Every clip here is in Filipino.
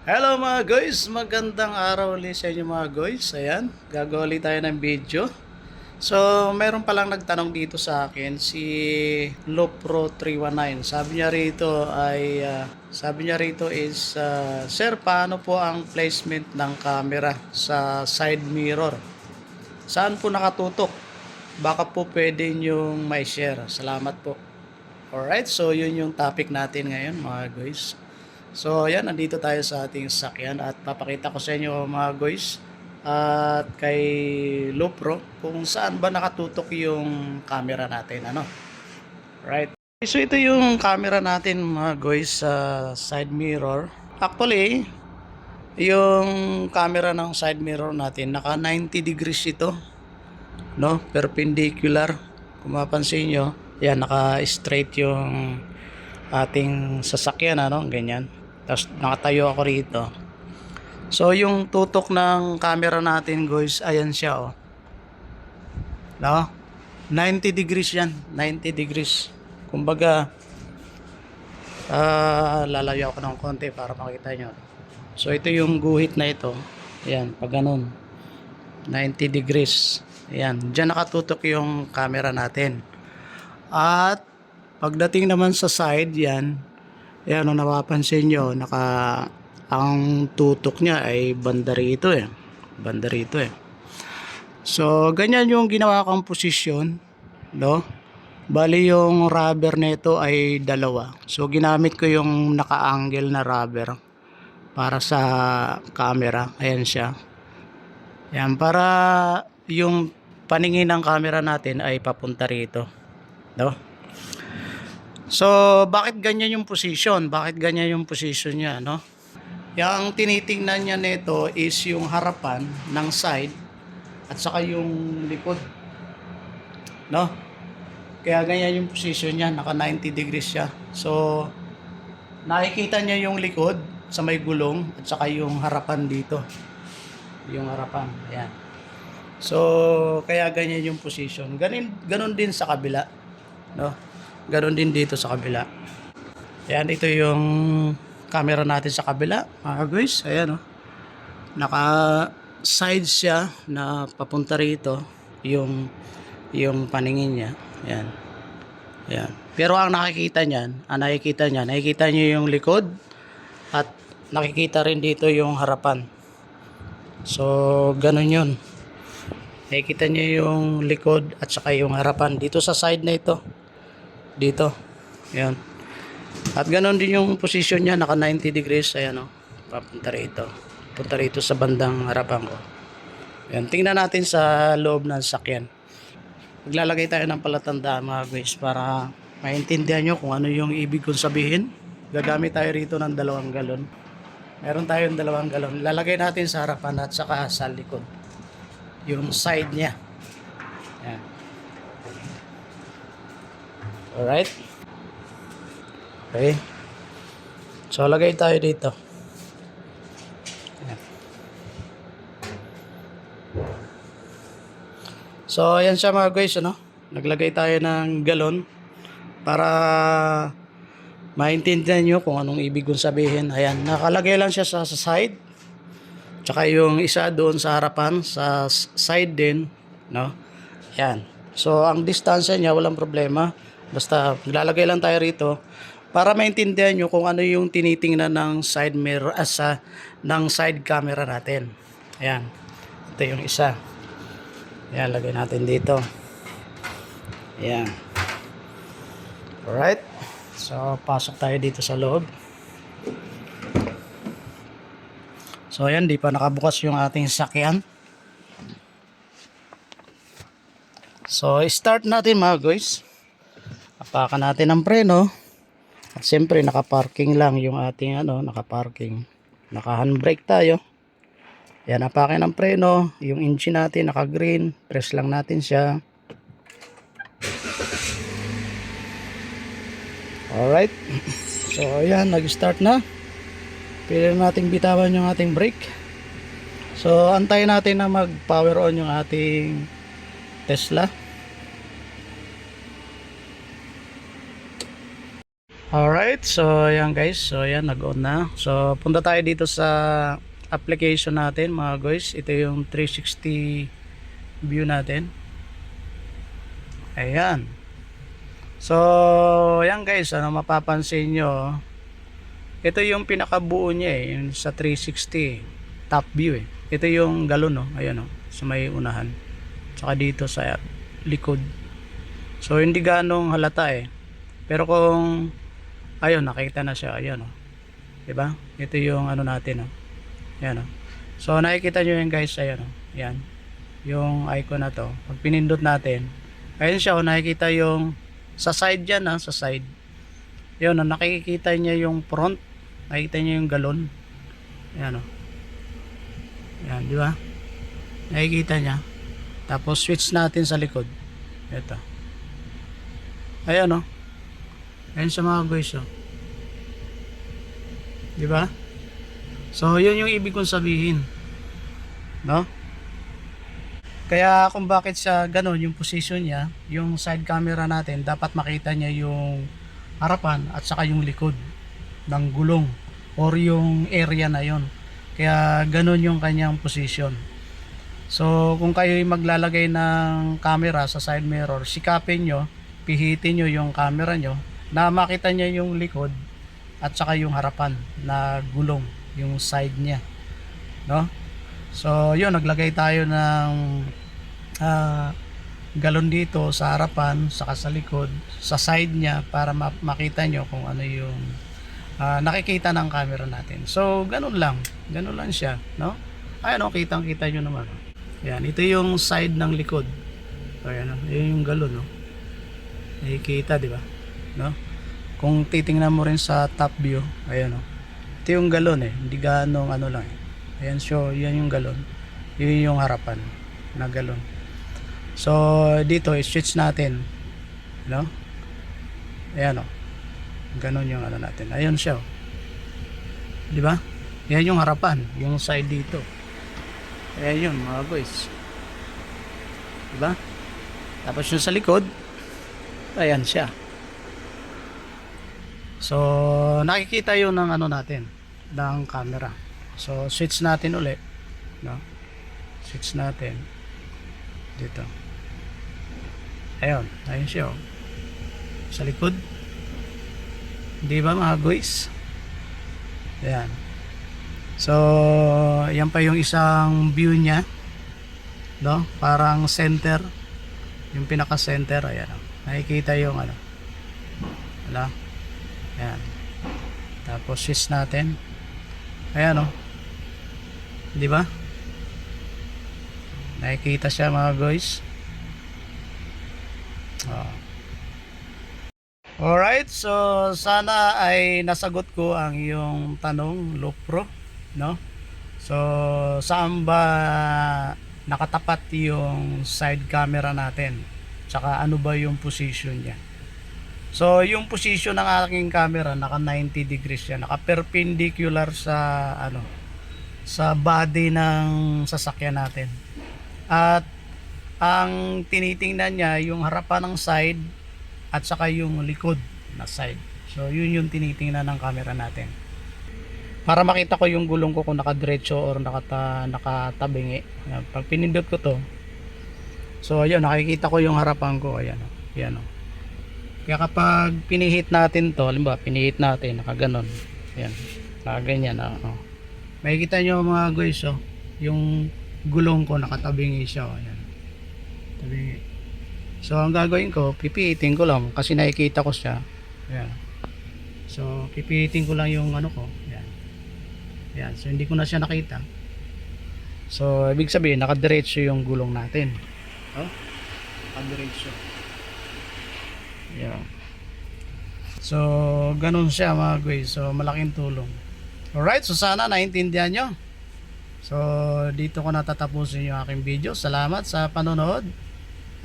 Hello mga guys, magandang araw ulit sa inyo mga guys. Ayan, gagawa ulit tayo ng video. So, meron palang nagtanong dito sa akin si Lopro 319. Sabi niya rito is Sir, paano po ang placement ng camera sa side mirror? Saan po nakatutok? Baka po pwede niyong may share. Salamat po. Alright, so yun yung topic natin ngayon mga guys. So ayan, nandito tayo sa ating sasakyan at papakita ko sa inyo mga guys at kay Lopro kung saan ba nakatutok yung camera natin, ano. Right. So ito yung camera natin mga guys sa side mirror. Actually, yung camera ng side mirror natin naka 90 degrees ito, no? Perpendicular. Kung mapansin nyo, yan, naka straight yung ating sasakyan, ano, ganyan. Tapos nakatayo ako rito. So yung tutok ng camera natin guys, ayan siya, oh. No? 90 degrees yan, 90 degrees. Kumbaga lalayo ako ng konti para makita nyo. So ito yung guhit na ito. Ayan, pag ganun, 90 degrees. Ayan, dyan nakatutok yung camera natin. At pagdating naman sa side, yan, ayan, kung napapansin nyo, ang tutok niya ay banda rito eh. Banda rito eh. So, ganyan yung ginawa kong posisyon, no? Bali yung rubber nito ay dalawa. So, ginamit ko yung naka-angle na rubber para sa camera. Ayan siya. Ayan, para yung paningin ng camera natin ay papunta rito, no? So, bakit ganyan yung position? Bakit ganyan yung position niya, no? Yung tinitingnan niya nito is yung harapan ng side at saka yung likod, no? Kaya ganyan yung position niya, naka 90 degrees siya. So, nakikita niya yung likod sa may gulong at saka yung harapan dito. Yung harapan, ayan. So, kaya ganyan yung position. Ganun din sa kabila, no? Ganon din dito sa kabila. Ayan, ito yung camera natin sa kabila, mga guys. Ayan, oh. Naka side siya na papunta rito yung paningin niya. Ayan. Ayan. Pero ang nakikita niyo yung likod at nakikita rin dito yung harapan. So, ganun yun. Nakikita niyo yung likod at saka yung harapan dito sa side na ito. Dito. Ayan. At ganoon din yung position niya, naka 90 degrees. Ayan, oh. Papunta rito. Punta rito sa bandang harapan ko. Ayan. Tingnan natin sa loob ng sasakyan. Maglalagay tayo ng palatandaan mga guys para maintindihan nyo kung ano yung ibig kong sabihin. Gagamit tayo rito ng 2 galon. Meron tayong 2 galon. Lalagay natin sa harapan at saka sa likod. Yung side niya. Ayan. Alright. Okay. So, lagay tayo dito. Ayan. So, ayan siya mga guys, ano? Naglagay tayo ng galon para maintindihan nyo kung anong ibig kong sabihin. Ayan, nakalagay lang siya sa side. Tsaka yung isa doon sa harapan, sa side din, no? Ayan. So, ang distansya niya, walang problema. Basta, maglalagay lang tayo rito para maintindihan nyo kung ano yung tinitingnan ng side mirror ng side camera natin. Ayan. Ito yung isa. Ayan, lagay natin dito. Ayan. Alright. So, pasok tayo dito sa loob. So, ayan, di pa nakabukas yung ating sasakyan. So, start natin mga guys. Apakan natin ang preno. At siyempre, naka-parking lang yung ating naka-parking. Naka-handbrake tayo. Yan, apakin ang preno. Yung engine natin, naka-green. Press lang natin siya. Alright. So, ayan, nag-start na. Pwede natin bitawan yung ating brake. So, antayin natin na mag-power on yung ating Tesla. Alright, so ayan guys, so ayan nag-on na. So punta tayo dito sa application natin mga guys. Ito yung 360 view natin. Ayan. So ayan guys, ano mapapansin nyo, ito yung pinakabuo niya yung sa 360 top view Ito yung galon ayan sa may unahan. Tsaka dito sa likod. So hindi ganong halata Pero kung ayun, nakita na siya, ayan 'di ba? Ito yung ano natin Ayan So nakikita niyo yan guys, ayan Ayan. Yung icon na to. Pag pinindot natin, ayun siya, nakikita yung sa side diyan sa side. Yun, nakikita niya yung front, nakikita niya yung galon. Ayan Ayan, di ba? Nakikita niya. Tapos switch natin sa likod. Ito. Ayan Ayan sa mga guys Di ba? So, yun yung ibig kong sabihin. No? Kaya kung bakit siya ganun yung position niya, yung side camera natin, dapat makita niya yung harapan at saka yung likod ng gulong or yung area na yon. Kaya ganun yung kanyang position. So kung kayo maglalagay ng camera sa side mirror, sikapin nyo, pihitin nyo yung camera nyo na makita niya yung likod at saka yung harapan na gulong, yung side niya, no? So yun, naglagay tayo ng galon dito sa harapan saka sa likod, sa side niya para makita nyo kung ano yung nakikita ng camera natin. So ganun lang siya, no? Ayan kitang kita nyo naman Ayan, ito yung side ng likod. Ayan yun yung galon nakikita, di ba? No? Kung titingnan mo rin sa top view, ayan ito yung galon hindi ganong ano lang Ayan, so yan yung galon. Yun yung harapan na galon. So dito i-switch natin, no? Ayan ganon yung ano natin. Ayun siya di ba? Yan yung harapan, yung side dito. Ayan yun mga boys, di ba? Tapos yung sa likod, ayan siya. So nakikita yun ng ano natin, ng camera. So switch natin ulit, no? Switch natin dito. Ayun siya sa likod, di ba mga guys? Ayan. So yan pa yung isang view niya, no? Parang center, yung pinaka center. Ayan nakikita yung ano, wala. Ayan. Tapos switch natin. Ayan di ba? Nakikita siya mga guys. Alright, so sana ay nasagot ko ang iyong tanong, Lopro, no? So saan ba nakatapat yung side camera natin? Tsaka ano ba yung position niya? So yung position ng aking camera naka 90 degrees yan, naka perpendicular sa sa body ng sasakyan natin. At ang tinitingnan niya yung harapan ng side at saka yung likod na side. So yun yung tinitingnan ng camera natin. Para makita ko yung gulong ko kung nakadiretso or nakatabingi. Pag pinindot ko to, so ayun, nakikita ko yung harapan ko. Ayan Ayan Kaya kapag pinihit natin to, halimbawa pinihit natin, nakaganon. Ayan, nakaganyan. Makikita nyo mga guys, yung gulong ko nakatabingi siya. Ayan, tabingi. So ang gagawin ko, pipihitin ko lang kasi nakikita ko siya. Ayan. So pipihitin ko lang yung ano ko. Ayan. Ayan, so hindi ko na siya nakita. So ibig sabihin nakadiretso yung gulong natin. Nakadiretso. Ayan. So ganun siya mga guys. So malaking tulong. Alright, so sana naintindihan nyo. So dito ko natatapusin yung aking video. Salamat sa panonood.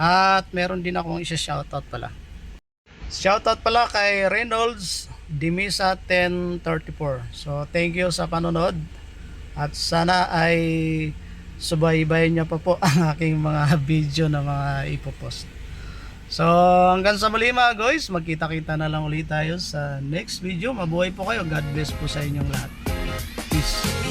At meron din akong isa-shoutout pala. Shoutout pala kay Reynolds Dimisa 1034. So thank you sa panonood. At sana ay subaybayan niyo pa po ang aking mga video na mga ipopost. So, hanggang sa muli mga guys, magkita-kita na lang ulit tayo sa next video. Mabuhay po kayo. God bless po sa inyong lahat. Peace.